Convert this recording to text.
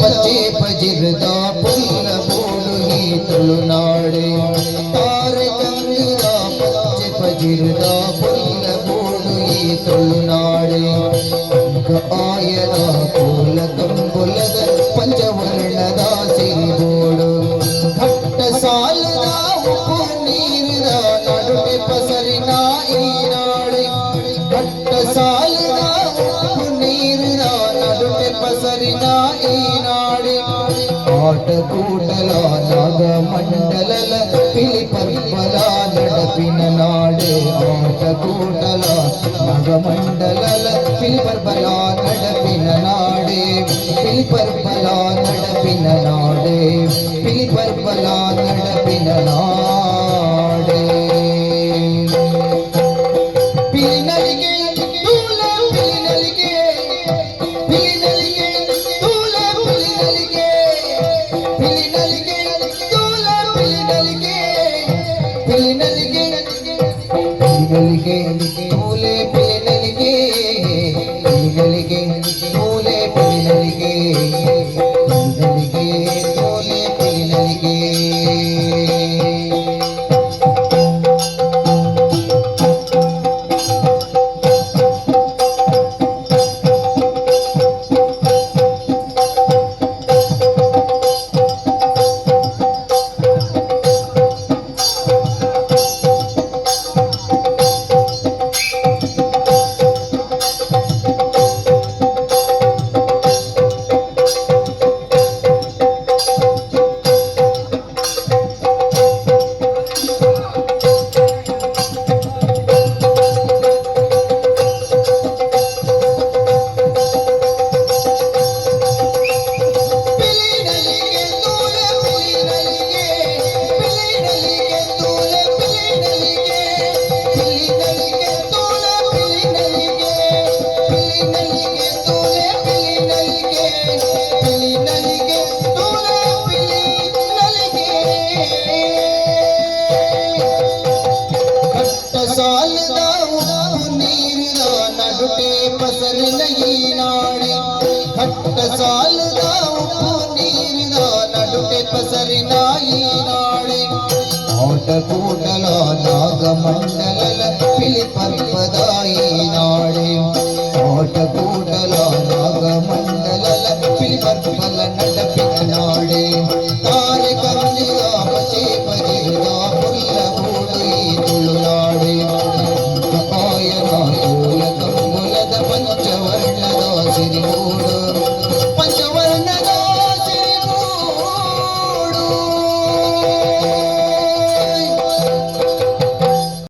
ಪಚ್ಚೆ ಪಜಿರದ ಪುಲ್ಲ ಬೋಡು ಈ ತುಳುನಾಡೆ ತಾರೆ ಗಂಗದ ಪಚ್ಚೆ ಪಜಿರದ ಪುಲ್ಲ ಬೋಡು ಈ ತುಳುನಾಡೆ ಆಯನ ಕೋಲ ಕಂಬುಲದ ಪಂಚವರ್ಣದ ಸಿರಿಬೋಡು ಘಟ್ಟ ಸಾಲದ ಉಪ್ಪು ನೀರಿದ ನಡುವೆ ಪಸರಿನ ಈ ನಾಡೆ ಘಟ್ಟ ಸಾಲದ ಉಪ್ಪು ನೀರಿದ ನಡುವೆ ಪಸರಿನ ಈ ನಾಡೆ ಆಟ ಕೂಟಲ ನಾಗ ಮಂಡಲಲ ಪಿಲಿ ಪರ್ಪಲ ನಡಪಿನ ನಾಡೆ ಆಟ ಕೂಟಲ ನಾಗ ಮಂಡಲಲ ಪಿಲಿ ಪರ್ಪಲ ನಡಪಿನ ನಾಡೆ ಪಿಲಿ ಪರ್ಪಲ ನಡಪಿನ ನಾಡೆ ಪಿಲಿ ಪರ್ಪಲ ನಡಪಿನ ನಾಡೆ ಪಿಲಿನಲಿಗೆ ತೂಲ ಪಿಲಿನಲಿಗೆ ಪಿಲಿನಲಿಗೆ ತೂಲ ಪಿಲಿನಲಿಗೆ ಪಿಲಿನಲಿಗೆ ತೂಲ ಪಿಲಿನಲಿಗೆ ಪಿಲಿನಲಿಗೆ ಪಿಲಿನಲಿಗೆ ತೂಲೆ ಪಿಲಿನಲಿಗೆ ಪಿಲಿನಲಿಗೆ ತೂಲೆ ಪಿಲಿನಲಿಗೆ ಪಿಲಿನಲಿಗೆ ತೂಲೆ ಪಿಲಿನಲಿಗೆ ಪಸರಿನ ಈ ನಾಡೆ ಘಟ್ಟ ಸಾಲದ ಉಪ್ಪು ನೀರಿನ ನಡುವೆ ಪಸರಿನ ಈ ನಾಡೆ ಆಟ ಕೂಟಲ ನಾಗ ಮಂಡಲಲ ಪಿಲಿ ಪರ್ಪದ ಈ ನಾಡೆ ಆಟ ಕೂಟಲ ನಾಗ ಮಂಡಲಲ ಪಿಲಿ ಪರ್ಪಲ ನಡಪೆ